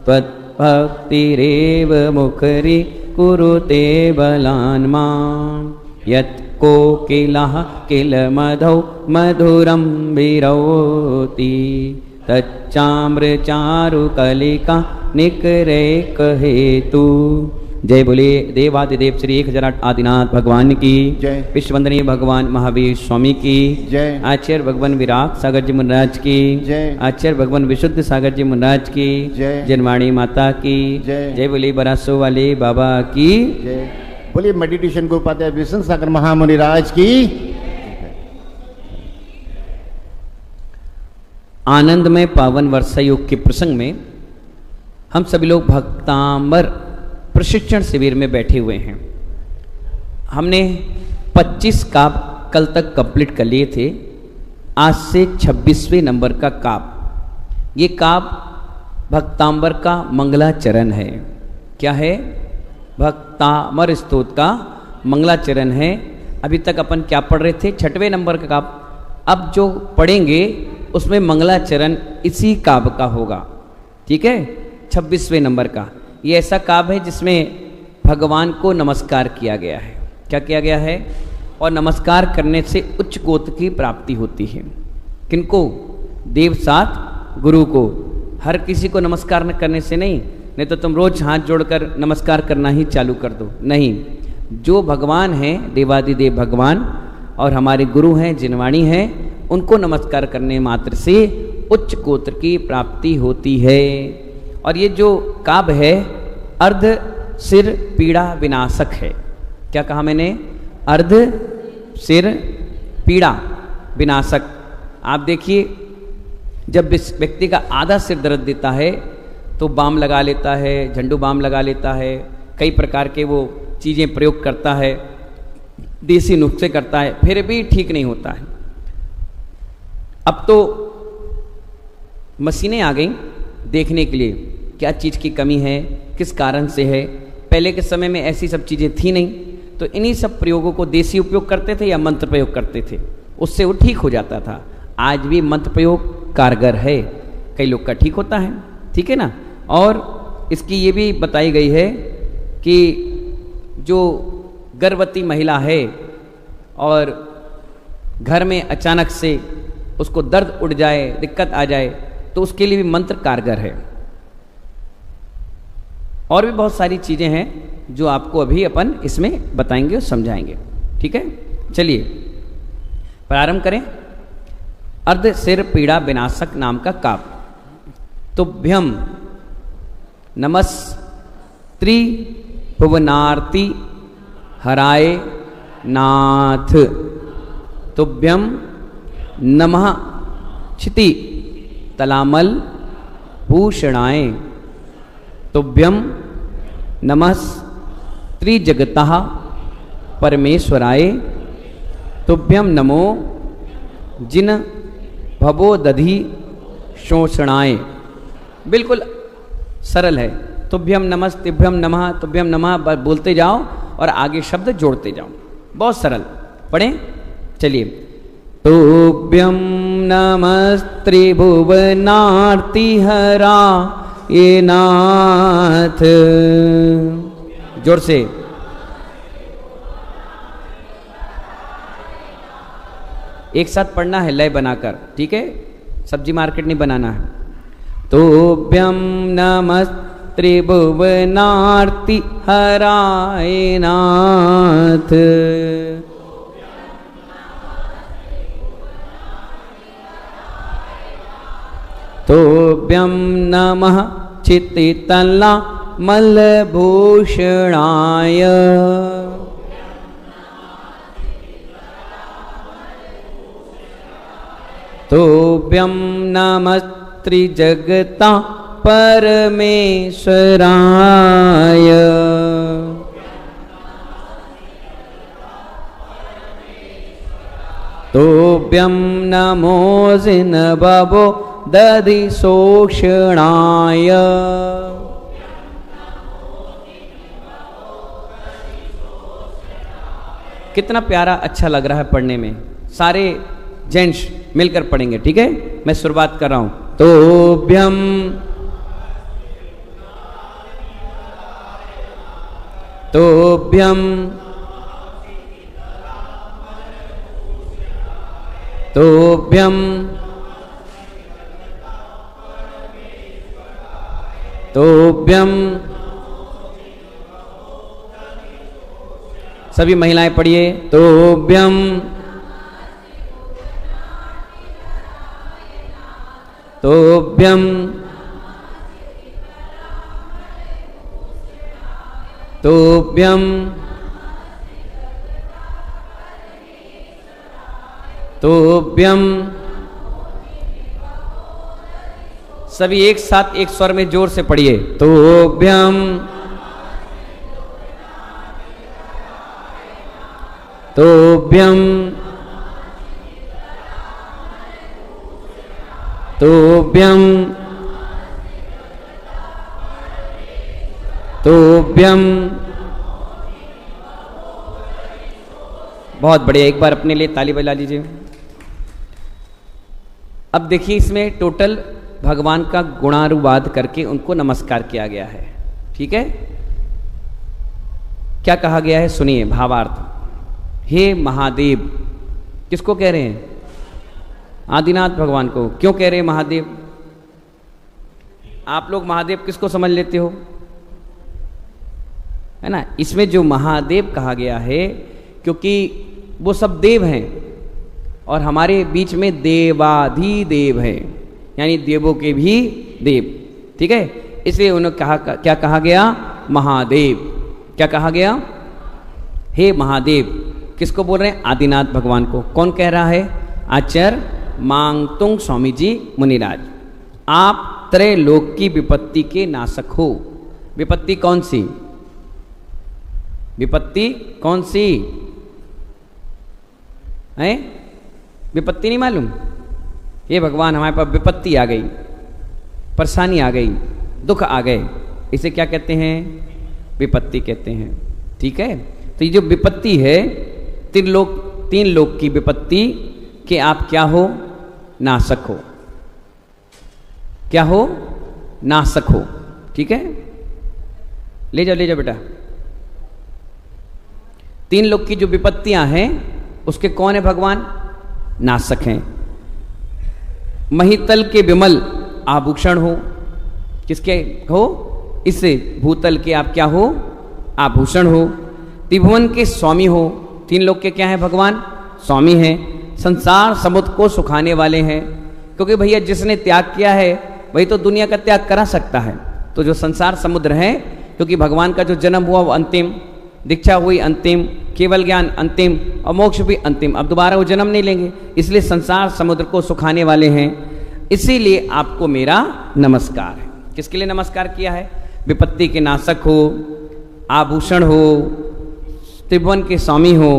त्वद्भक्तिरेव मुखरी कुरुते बलान् माम् यत् कोकिलः किल मधौ मधुरं विरौति तच्चाम्रचारुकलिका निकरेक हेतु। जय बोले देवादिदेव श्री 1008 आदिनाथ भगवान की जय। विश्ववंदनीय भगवान महावीर स्वामी की जय। आचार्य भगवान विराट सागर जी महाराज की जय। आचार्य भगवान विशुद्ध सागर जी महाराज की जय। जनवाणी माता की जय। जय बोले बरासो वाले बाबा की जय। बोलिए मेडिटेशन को उपाध्याय विष्णु सागर महामुनि राज की। आनंदमय पावन वर्षा योग के प्रसंग में हम सभी लोग भक्तांबर प्रशिक्षण शिविर में बैठे हुए हैं। हमने 25 काप कल तक कंप्लीट कर लिए थे। आज से 26वें नंबर का काप। ये काप भक्तांबर का मंगलाचरण है। क्या है? भक्तांबर स्तोत्र का मंगलाचरण है। अभी तक अपन क्या पढ़ रहे थे? 6वें नंबर का काप। अब जो पढ़ेंगे उसमें मंगलाचरण इसी काव्य का होगा। ठीक है? 26वें नंबर का ये ऐसा काव्य है जिसमें भगवान को नमस्कार किया गया है। क्या किया गया है? और नमस्कार करने से उच्च गोत्र की प्राप्ति होती है। किनको? देव साथ गुरु को। हर किसी को नमस्कार न करने से नहीं तो तुम रोज हाथ जोड़कर नमस्कार करना ही चालू कर दो। नहीं, जो भगवान हैं देवादिदेव भगवान और हमारे गुरु हैं जिनवाणी हैं, उनको नमस्कार करने मात्र से उच्च गोत्र की प्राप्ति होती है। और ये जो काव्य है अर्ध सिर पीड़ा विनाशक है। क्या कहा मैंने? अर्ध सिर पीड़ा विनाशक। आप देखिए, जब व्यक्ति का आधा सिर दर्द देता है तो बाम लगा लेता है, झंडू बाम लगा लेता है, कई प्रकार के वो चीज़ें प्रयोग करता है, देसी नुस्खे करता है, फिर भी ठीक नहीं होता है। अब तो मशीनें आ गई देखने के लिए क्या चीज़ की कमी है, किस कारण से है। पहले के समय में ऐसी सब चीज़ें थी नहीं, तो इन्हीं सब प्रयोगों को देसी उपयोग करते थे या मंत्र प्रयोग करते थे, उससे वो ठीक हो जाता था। आज भी मंत्र प्रयोग कारगर है, कई लोग का ठीक होता है। ठीक है ना? और इसकी ये भी बताई गई है कि जो गर्भवती महिला है और घर में अचानक से उसको दर्द उठ जाए, दिक्कत आ जाए, तो उसके लिए भी मंत्र कारगर है। और भी बहुत सारी चीज़ें हैं जो आपको अभी अपन इसमें बताएंगे और समझाएंगे। ठीक है? चलिए प्रारंभ करें। अर्ध सिर पीड़ा विनाशक नाम का काव्य। तुभ्यम नमस्त्री भुवनार्ति हराय नाथ। तुभ्यम नमः क्षिति तलामल भूषणाय। तुभ्यम नमः त्रिजगतः परमेश्वराय। तुभ्यम नमो जिन भवोदधि शोषणाय। बिल्कुल सरल है। तुभ्यम नमस् तिभ्यम नमः तुभ्यम नमः बोलते जाओ और आगे शब्द जोड़ते जाओ। बहुत सरल। पढ़ें? चलिए। तुभ्यम नमस्त्रिभुवनार्तिहरा ये नाथ। जोर से। एक साथ पढ़ना है लय बनाकर। ठीक है? सब्जी मार्केट नहीं बनाना है। तुभ्यम नमस्त्रिभुवनार्ति हराय नाथ। तुभ्यम नमः चित्तितला मलभूषणाय। तुभ्यम नमस्त्रिजगता परमेश्वराय। तुभ्यम नमो जिनबो दधि शोषणाय। कितना प्यारा अच्छा लग रहा है पढ़ने में। सारे जेंट्स मिलकर पढ़ेंगे। ठीक है? मैं शुरुआत कर रहा हूं। तुभ्यम तोभ्यम तोभ्यम तोभ्यम। सभी महिलाएं पढ़िए, तोभ्यम तोभ्यम तोभ्यम तोभ्यम। सभी एक साथ एक स्वर में जोर से पढ़िए, तोभ्यम तोभ्यम तोभ्यम तोभ्यम। बहुत बढ़िया, एक बार अपने लिए ताली बजा लीजिए। अब देखिए, इसमें टोटल भगवान का गुणानुवाद करके उनको नमस्कार किया गया है। ठीक है, क्या कहा गया है सुनिए भावार्थ। हे महादेव, किसको कह रहे हैं? आदिनाथ भगवान को। क्यों कह रहे हैं महादेव? आप लोग महादेव किसको समझ लेते हो, है ना? इसमें जो महादेव कहा गया है क्योंकि वो सब देव हैं और हमारे बीच में देवाधिदेव है, यानी देवों के भी देव। ठीक है, इसलिए उन्होंने कहा, क्या कहा गया? महादेव। क्या कहा गया? हे महादेव। किसको बोल रहे हैं? आदिनाथ भगवान को। कौन कह रहा है? आचार्य मांगतुंग स्वामी जी मुनिराज। आप त्रैलोक की विपत्ति के नाशक हो। विपत्ति कौन सी? विपत्ति कौन सी है? विपत्ति नहीं मालूम? ये भगवान हमारे पास विपत्ति आ गई, परेशानी आ गई, दुख आ गए, इसे क्या कहते हैं? विपत्ति कहते हैं। ठीक है, तो ये जो विपत्ति है, तीन लोक की विपत्ति कि आप क्या हो? नाशक हो। क्या हो? नाशक हो। ठीक है, ले जाओ बेटा। तीन लोक की जो विपत्तियां हैं उसके कौन है? भगवान नाशक हैं। महितल के विमल आभूषण हो। किसके हो? इससे भूतल के आप क्या हो? आभूषण हो। त्रिभुवन के स्वामी हो। तीन लोग के क्या है? भगवान स्वामी हैं। संसार समुद्र को सुखाने वाले हैं, क्योंकि भैया जिसने त्याग किया है वही तो दुनिया का त्याग करा सकता है। तो जो संसार समुद्र है, क्योंकि भगवान का जो जन्म हुआ वो अंतिम, दीक्षा हुई अंतिम, केवल ज्ञान अंतिम और मोक्ष भी अंतिम, अब दोबारा वो जन्म नहीं लेंगे, इसलिए संसार समुद्र को सुखाने वाले हैं। इसीलिए आपको मेरा नमस्कार है। किसके लिए नमस्कार किया है? विपत्ति के नाशक हो, आभूषण हो, त्रिभुवन के स्वामी हो।